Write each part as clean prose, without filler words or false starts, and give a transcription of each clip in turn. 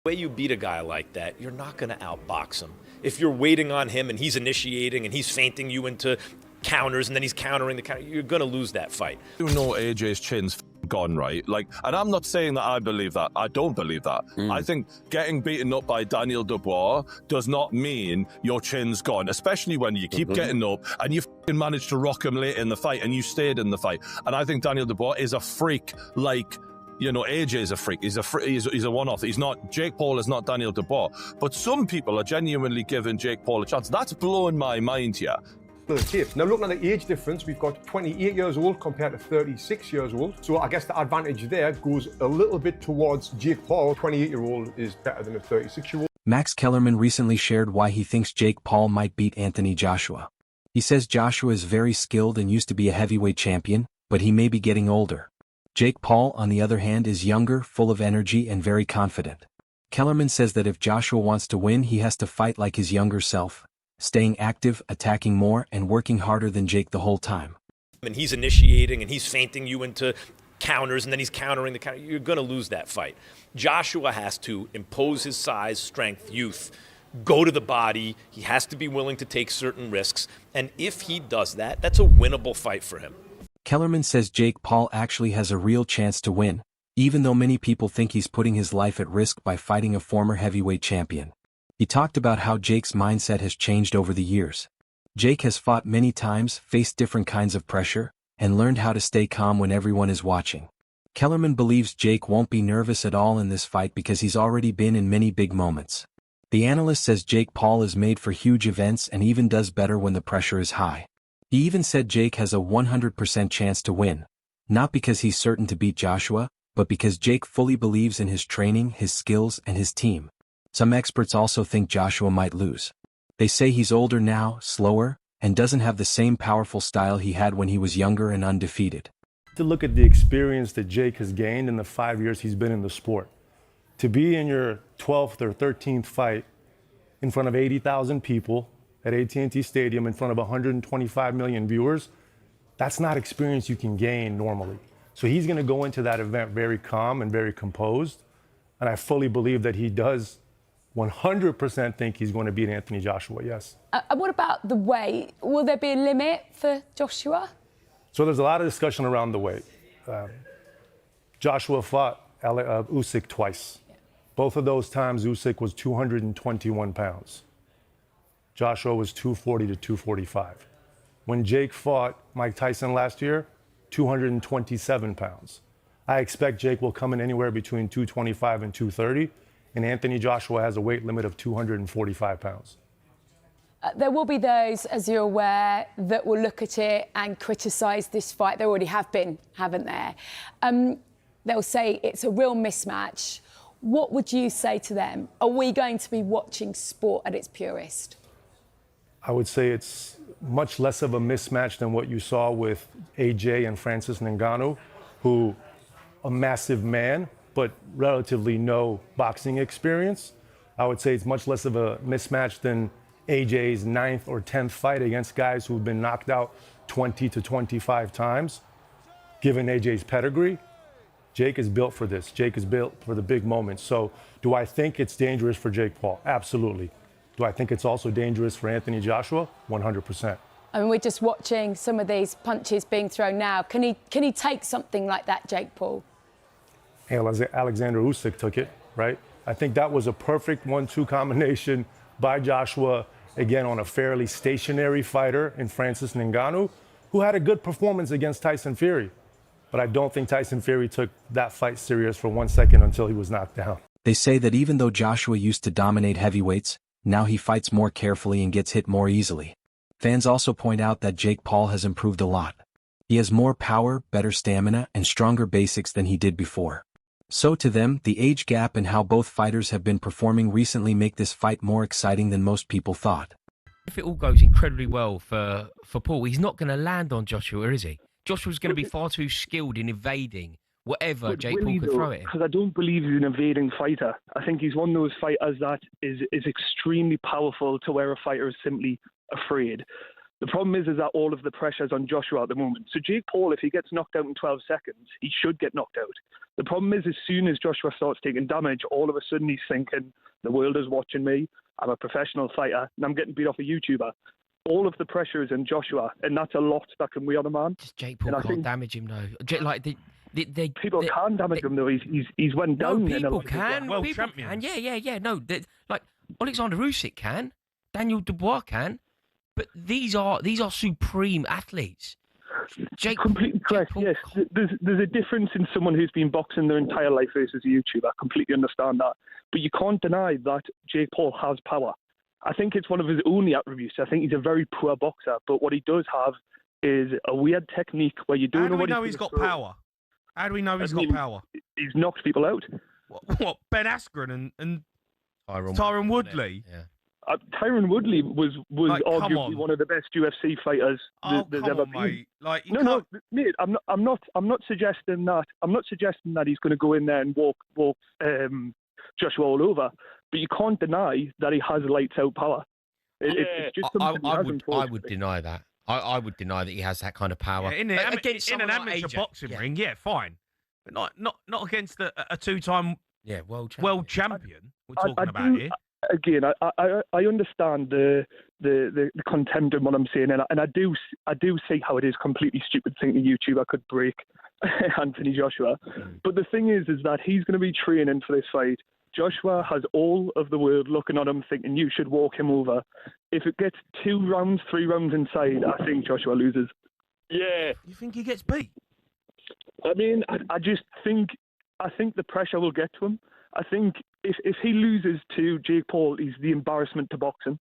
The way you beat a guy like that, you're not going to outbox him. If you're waiting on him and he's initiating and he's feinting you into counters and then he's countering the counter, you're going to lose that fight. You know AJ's chin's gone, right? Like, and I'm not saying that I believe that. I don't believe that. I think getting beaten up by Daniel Dubois does not mean your chin's gone, especially when you keep getting up and you managed to rock him late in the fight and you stayed in the fight. And I think Daniel Dubois is a freak like... You know, AJ is a freak. He's a one-off. He's not. Jake Paul is not Daniel Dubois. But some people are genuinely giving Jake Paul a chance. That's blowing my mind here. Now, looking at the age difference, we've got 28 years old compared to 36 years old. So I guess the advantage there goes a little bit towards Jake Paul. 28-year-old is better than a 36-year-old. Max Kellerman recently shared why he thinks Jake Paul might beat Anthony Joshua. He says Joshua is very skilled and used to be a heavyweight champion, but he may be getting older. Jake Paul, on the other hand, is younger, full of energy and very confident. Kellerman says that if Joshua wants to win, he has to fight like his younger self, staying active, attacking more, and working harder than Jake the whole time. And he's initiating and he's feinting you into counters and then he's countering the counter, you're going to lose that fight. Joshua has to impose his size, strength, youth, go to the body. He has to be willing to take certain risks. And if he does that, that's a winnable fight for him. Kellerman says Jake Paul actually has a real chance to win, even though many people think he's putting his life at risk by fighting a former heavyweight champion. He talked about how Jake's mindset has changed over the years. Jake has fought many times, faced different kinds of pressure, and learned how to stay calm when everyone is watching. Kellerman believes Jake won't be nervous at all in this fight because he's already been in many big moments. The analyst says Jake Paul is made for huge events and even does better when the pressure is high. He even said Jake has a 100% chance to win, not because he's certain to beat Joshua, but because Jake fully believes in his training, his skills, and his team. Some experts also think Joshua might lose. They say he's older now, slower, and doesn't have the same powerful style he had when he was younger and undefeated. To look at the experience that Jake has gained in the 5 years he's been in the sport. To be in your 12th or 13th fight in front of 80,000 people, at AT&T Stadium in front of 125 million viewers, that's not experience you can gain normally. So he's going to go into that event very calm and very composed. And I fully believe that he does 100% think he's going to beat Anthony Joshua, yes. What about the weight? Will there be a limit for Joshua? So there's a lot of discussion around the weight. Joshua fought Usyk twice. Both of those times, Usyk was 221 pounds. Joshua was 240 to 245. When Jake fought Mike Tyson last year, 227 pounds. I expect Jake will come in anywhere between 225 and 230, and Anthony Joshua has a weight limit of 245 pounds. There will be those, as you're aware, that will look at it and criticise this fight. There already have been, haven't there? They'll say it's a real mismatch. What would you say to them? Are we going to be watching sport at its purest? I would say it's much less of a mismatch than what you saw with AJ and Francis Ngannou, who a massive man, but relatively no boxing experience. I would say it's much less of a mismatch than AJ's 9th or 10th fight against guys who've been knocked out 20 to 25 times. Given AJ's pedigree, Jake is built for this. Jake is built for the big moments. So do I think it's dangerous for Jake Paul? Absolutely. Do I think it's also dangerous for Anthony Joshua? 100%. I mean, we're just watching some of these punches being thrown now. Can he take something like that, Jake Paul? Alexander Usyk took it, right? I think that was a perfect 1-2 combination by Joshua, again, on a fairly stationary fighter in Francis Ngannou, who had a good performance against Tyson Fury. But I don't think Tyson Fury took that fight serious for 1 second until he was knocked down. They say that even though Joshua used to dominate heavyweights, now he fights more carefully and gets hit more easily. Fans also point out that Jake Paul has improved a lot. He has more power, better stamina, and stronger basics than he did before. So to them, the age gap and how both fighters have been performing recently make this fight more exciting than most people thought. If it all goes incredibly well for Paul, he's not going to land on Joshua, is he? Joshua's going to be far too skilled in evading whatever Jake Paul could throw at him. Because I don't believe he's an evading fighter. I think he's one of those fighters that is extremely powerful to where a fighter is simply afraid. The problem is that all of the pressure's on Joshua at the moment. So Jake Paul, if he gets knocked out in 12 seconds, he should get knocked out. The problem is as soon as Joshua starts taking damage, all of a sudden he's thinking, the world is watching me, I'm a professional fighter, and I'm getting beat off a YouTuber. All of the pressure is in Joshua, and that's a lot that can weigh on a man. Just Jake Paul can't damage him, though. Like, people can damage him, though. He's went down. No, in a people lot of can. World People champions. can. Yeah. No, like, Alexander Usyk can. Daniel Dubois can. But these are supreme athletes. Jake, completely correct. Paul, Yes, there's a difference in someone who's been boxing their entire life versus a YouTuber. I completely understand that, but you can't deny that Jake Paul has power. I think it's one of his only attributes. I think he's a very poor boxer, but what he does have is a weird technique where you don't How do know we what know he's got power? How do we know he's got power? He's knocked people out. What Ben Askren and Tyron Tyron Woodley? Yeah. Tyron Woodley was Like, come arguably on. one of the best UFC fighters there's Come ever on, been. mate. Like, you No, can't... mate. I'm not suggesting that. I'm not suggesting that he's going to go in there and walk Joshua all over. But you can't deny that he has lights out power. It's just something I would deny that. I would deny that he has that kind of power. Yeah, in against an someone like amateur AJ. boxing ring, yeah, fine. But not against a two-time world champion we're talking about here. Again, I understand the contempt in what I'm saying, and I do see how it is completely stupid thinking a YouTuber could break Anthony Joshua. But the thing is that he's going to be training for this fight. Joshua has all of the world looking at him thinking you should walk him over. If it gets 2 rounds, 3 rounds inside, I think Joshua loses. Yeah. You think he gets beat? I mean, I think the pressure will get to him. I think if he loses to Jake Paul, he's the embarrassment to boxing.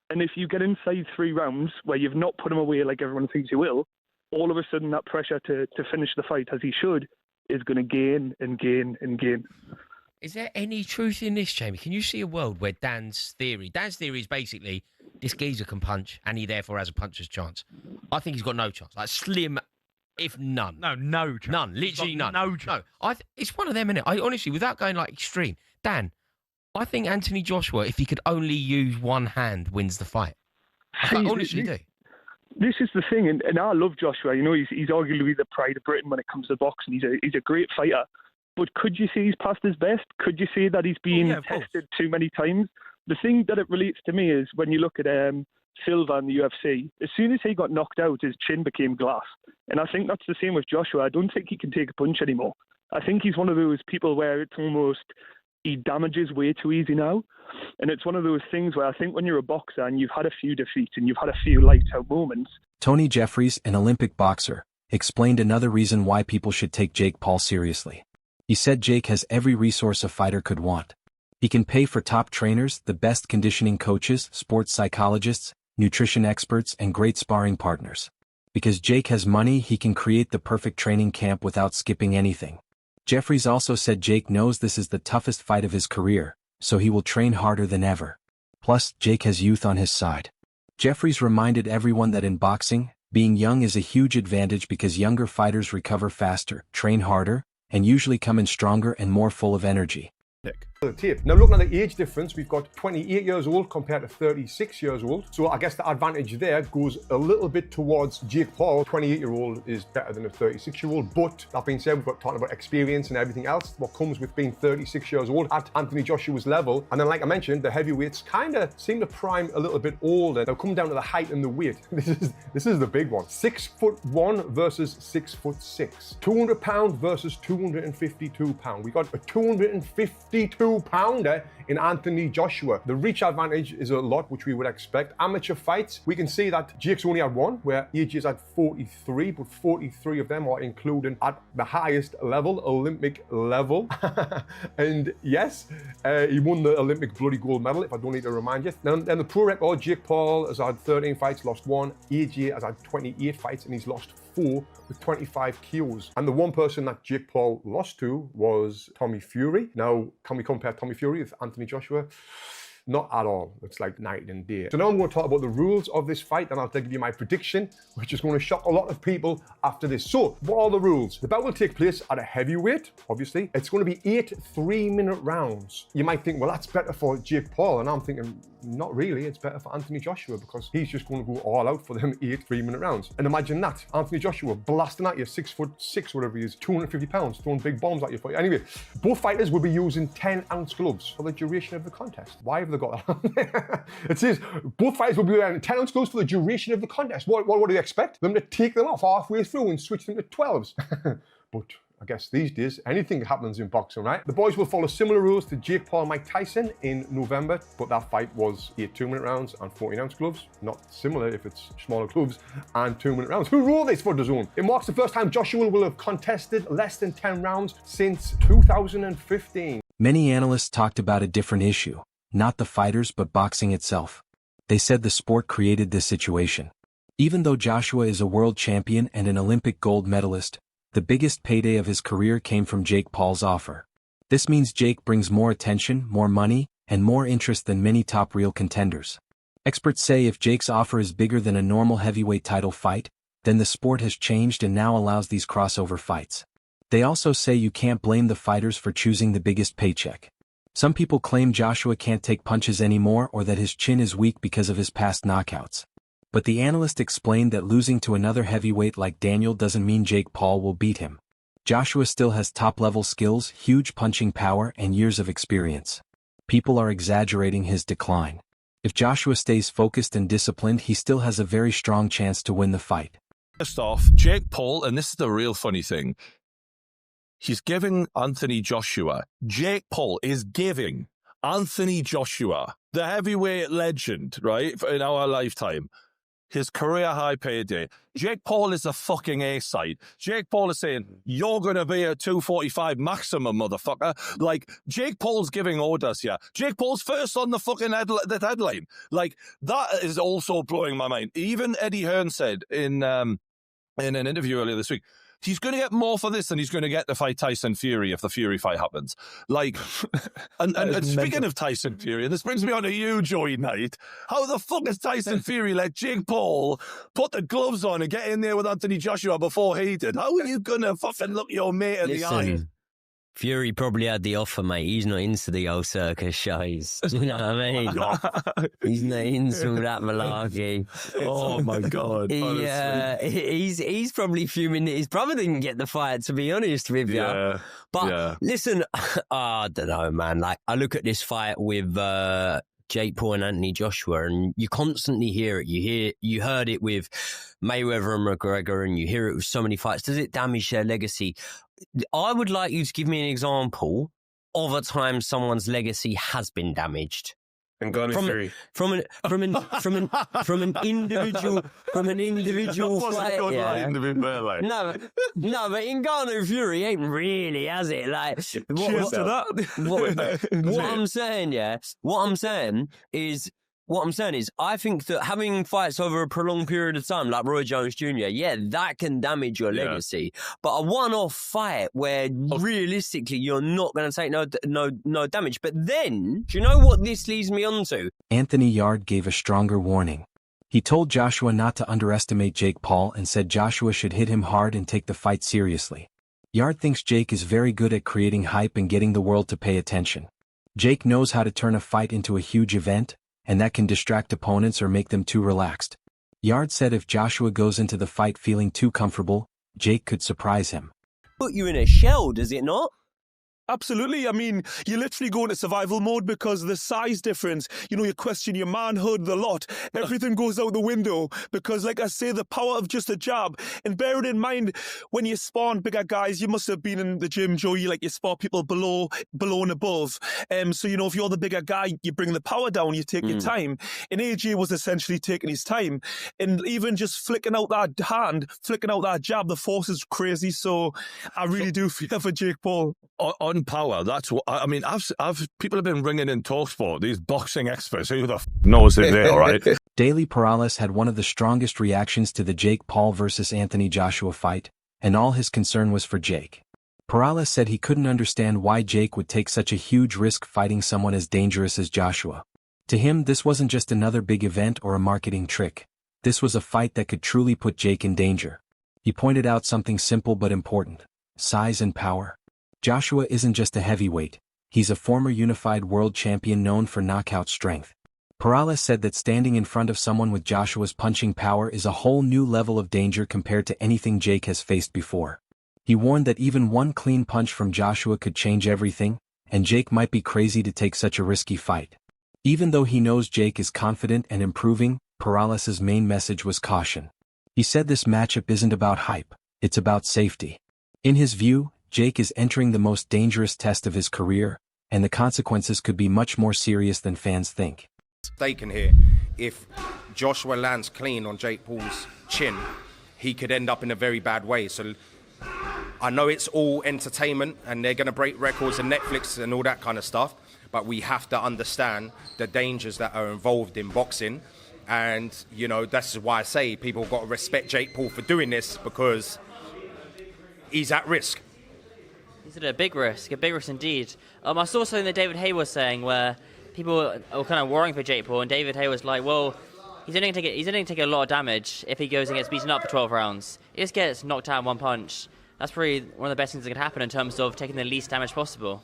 And if you get inside 3 rounds where you've not put him away like everyone thinks you will, all of a sudden that pressure to finish the fight as he should is going to gain and gain and gain. Is there any truth in this, Jamie? Can you see a world where Dan's theory is basically this geezer can punch and he therefore has a puncher's chance? I think he's got no chance. Like slim, if none. No chance. None. Literally none. No chance. No. It's one of them, innit? I honestly, without going like extreme, Dan, I think Anthony Joshua, if he could only use one hand, wins the fight. I honestly do. This is the thing, and I love Joshua. You know, he's arguably the pride of Britain when it comes to boxing. He's a great fighter. But could you say he's past his best? Could you say that he's been tested too many times? The thing that it relates to me is when you look at Silva in the UFC, as soon as he got knocked out, his chin became glass. And I think that's the same with Joshua. I don't think he can take a punch anymore. I think he's one of those people where it's almost he damages way too easy now. And it's one of those things where I think when you're a boxer and you've had a few defeats and you've had a few lights out moments. Tony Jeffries, an Olympic boxer, explained another reason why people should take Jake Paul seriously. He said Jake has every resource a fighter could want. He can pay for top trainers, the best conditioning coaches, sports psychologists, nutrition experts, and great sparring partners. Because Jake has money, he can create the perfect training camp without skipping anything. Jeffries also said Jake knows this is the toughest fight of his career, so he will train harder than ever. Plus, Jake has youth on his side. Jeffries reminded everyone that in boxing, being young is a huge advantage because younger fighters recover faster, train harder, and usually come in stronger and more full of energy. Now looking at the age difference, we've got 28 years old compared to 36 years old. So I guess the advantage there goes a little bit towards Jake Paul. 28-year-old is better than a 36-year-old. But that being said, we've got talking about experience and everything else. What comes with being 36 years old at Anthony Joshua's level. And then like I mentioned, the heavyweights kind of seem to prime a little bit older. Now come down to the height and the weight. This is the big one. 6'1" versus 6'6". 200 pound versus 252 pound. We got a 252-pounder in Anthony Joshua. The reach advantage is a lot, which we would expect. Amateur fights, we can see that Jake's only had 1, where AJ's had 43, but 43 of them are including at the highest level, Olympic level. And yes, he won the Olympic bloody gold medal, if I don't need to remind you. Then the pro record, Jake Paul has had 13 fights, lost 1. AJ has had 28 fights and he's lost 4 with 25 KOs. And the one person that Jake Paul lost to was Tommy Fury. Now, can we compare Tommy Fury with Anthony Joshua? Not at all. It's like night and day. So now I'm going to talk about the rules of this fight, and I'll give you my prediction, which is going to shock a lot of people after this. So, what are the rules? The bout will take place at a heavyweight, obviously. It's going to be 8 3-minute rounds. You might think, well, that's better for Jake Paul, and I'm thinking, not really. It's better for Anthony Joshua because he's just going to go all out for them 8 3-minute rounds. And imagine that, Anthony Joshua blasting at you, 6'6", whatever he is, 250 pounds, throwing big bombs at you. Anyway, both fighters will be using 10-ounce gloves for the duration of the contest. Why have they got that? It says both fighters will be wearing 10-ounce gloves for the duration of the contest. What do you expect? Them to take them off halfway through and switch them to 12s? But I guess these days, anything happens in boxing, right? The boys will follow similar rules to Jake Paul and Mike Tyson in November, but that fight was 8 2-minute rounds and 14-ounce gloves. Not similar if it's smaller gloves and 2-minute rounds. Who wrote this for DAZN? It marks the first time Joshua will have contested less than 10 rounds since 2015. Many analysts talked about a different issue, not the fighters but boxing itself. They said the sport created this situation. Even though Joshua is a world champion and an Olympic gold medalist, the biggest payday of his career came from Jake Paul's offer. This means Jake brings more attention, more money, and more interest than many top real contenders. Experts say if Jake's offer is bigger than a normal heavyweight title fight, then the sport has changed and now allows these crossover fights. They also say you can't blame the fighters for choosing the biggest paycheck. Some people claim Joshua can't take punches anymore or that his chin is weak because of his past knockouts. But the analyst explained that losing to another heavyweight like Daniel doesn't mean Jake Paul will beat him. Joshua still has top-level skills, huge punching power, and years of experience. People are exaggerating his decline. If Joshua stays focused and disciplined, he still has a very strong chance to win the fight. First off, Jake Paul, and this is the real funny thing, he's giving Anthony Joshua, Jake Paul is giving Anthony Joshua, the heavyweight legend, right, in our lifetime, his career high payday. Jake Paul is a fucking A-side. Jake Paul is saying, you're going to be a 245 maximum, motherfucker. Like, Jake Paul's giving orders here. Jake Paul's first on the fucking headline. Like, that is also blowing my mind. Even Eddie Hearn said in an interview earlier this week, he's going to get more for this than he's going to get to fight Tyson Fury if the Fury fight happens. Like, and speaking of Tyson Fury, and this brings me on to you, Joey Knight. How the fuck has Tyson Fury let Jake Paul put the gloves on and get in there with Anthony Joshua before he did? How are you going to fucking look your mate in the eye? Fury probably had the offer, mate. He's not into the old circus shows. You know what I mean? He's not into that malarkey. Oh my God. He's probably fuming that his brother didn't get the fight, to be honest with you. Yeah. But listen, I don't know, man. Like, I look at this fight with Jake Paul and Anthony Joshua, and you constantly hear it. You heard it with Mayweather and McGregor, and you hear it with so many fights. Does it damage their legacy? I would like you to give me an example of a time someone's legacy has been damaged. And Ghana Fury. From an individual fight. Yeah. No, but in Ghana Fury ain't really, has it? Like, what I'm saying is, I think that having fights over a prolonged period of time, like Roy Jones Jr., that can damage your legacy. But a one-off fight where realistically you're not going to take no damage. But then, do you know what this leads me on to? Anthony Yarde gave a stronger warning. He told Joshua not to underestimate Jake Paul and said Joshua should hit him hard and take the fight seriously. Yarde thinks Jake is very good at creating hype and getting the world to pay attention. Jake knows how to turn a fight into a huge event, and that can distract opponents or make them too relaxed. Yarde said if Joshua goes into the fight feeling too comfortable, Jake could surprise him. Put you in a shell, does it not? Absolutely. I mean, you literally go into survival mode because of the size difference. You know, you question your manhood, the lot. Everything goes out the window because, like I say, the power of just a jab. And bear it in mind, when you spawn bigger guys, you must have been in the gym, Joe, you spawn people below and above. So, you know, if you're the bigger guy, you bring the power down, you take your time. And AJ was essentially taking his time. And even just flicking out that hand, flicking out that jab, the force is crazy. So I really do fear for Jake Paul. On power, that's what I mean. I've people have been ringing in TalkSport, these boxing experts. Who the knows it there, right? Daily Perales had one of the strongest reactions to the Jake Paul versus Anthony Joshua fight, and all his concern was for Jake. Perales said he couldn't understand why Jake would take such a huge risk fighting someone as dangerous as Joshua. To him, this wasn't just another big event or a marketing trick. This was a fight that could truly put Jake in danger. He pointed out something simple but important: size and power. Joshua isn't just a heavyweight. He's a former unified world champion known for knockout strength. Perales said that standing in front of someone with Joshua's punching power is a whole new level of danger compared to anything Jake has faced before. He warned that even one clean punch from Joshua could change everything, and Jake might be crazy to take such a risky fight. Even though he knows Jake is confident and improving, Perales's main message was caution. He said this matchup isn't about hype, it's about safety. In his view, Jake is entering the most dangerous test of his career, and the consequences could be much more serious than fans think. Mistaken here. If Joshua lands clean on Jake Paul's chin, he could end up in a very bad way. So I know it's all entertainment and they're going to break records and Netflix and all that kind of stuff, but we have to understand the dangers that are involved in boxing. And, you know, that's why I say people got to respect Jake Paul for doing this, because he's at risk. He's at a big risk indeed. I saw something that David Hay was saying where people were kind of worrying for Jake Paul, and David Hay was like, well, he's only going to take a lot of damage if he goes and gets beaten up for 12 rounds. He just gets knocked out in one punch. That's probably one of the best things that could happen in terms of taking the least damage possible.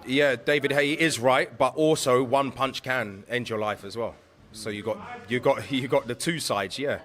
Yeah, David Hay is right, but also one punch can end your life as well. So you got the two sides. Yeah,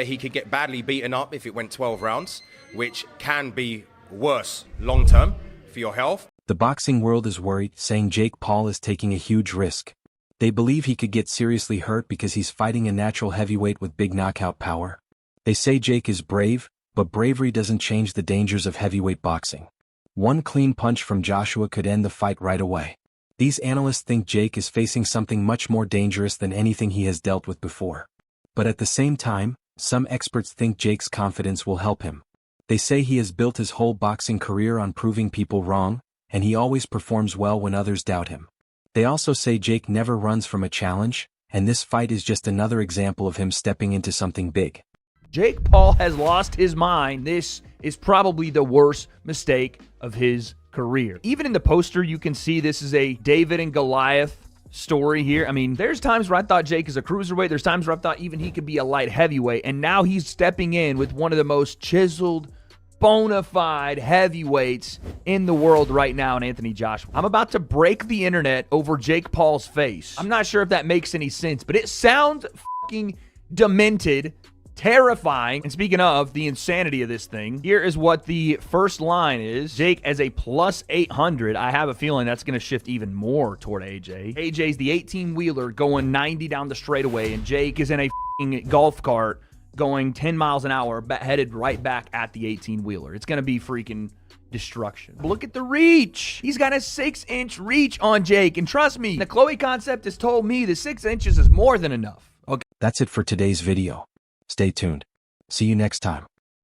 he could get badly beaten up if it went 12 rounds, which can be worse long term for your health. The boxing world is worried, saying Jake Paul is taking a huge risk. They believe he could get seriously hurt because he's fighting a natural heavyweight with big knockout power. They say Jake is brave, but bravery doesn't change the dangers of heavyweight boxing. One clean punch from Joshua could end the fight right away. These analysts think Jake is facing something much more dangerous than anything he has dealt with before. But at the same time, some experts think Jake's confidence will help him. They say he has built his whole boxing career on proving people wrong, and he always performs well when others doubt him. They also say Jake never runs from a challenge, and this fight is just another example of him stepping into something big. Jake Paul has lost his mind. This is probably the worst mistake of his career. Even in the poster, you can see this is a David and Goliath story here. I mean, there's times where I thought Jake is a cruiserweight. There's times where I thought even he could be a light heavyweight. And now he's stepping in with one of the most chiseled, bona fide heavyweights in the world right now in Anthony Joshua. I'm about to break the internet over Jake Paul's face. I'm not sure if that makes any sense, but it sounds fucking demented, terrifying. And speaking of the insanity of this thing, here is what the first line is. Jake as a plus 800. I have a feeling that's going to shift even more toward AJ. AJ's the 18-wheeler going 90 down the straightaway, and Jake is in a golf cart going 10 miles an hour, headed right back at the 18-wheeler. It's going to be freaking destruction. Look at the reach. He's got a 6-inch reach on Jake, and trust me, the Chloe concept has told me the 6 inches is more than enough. Okay. That's it for today's video. Stay tuned. See you next time.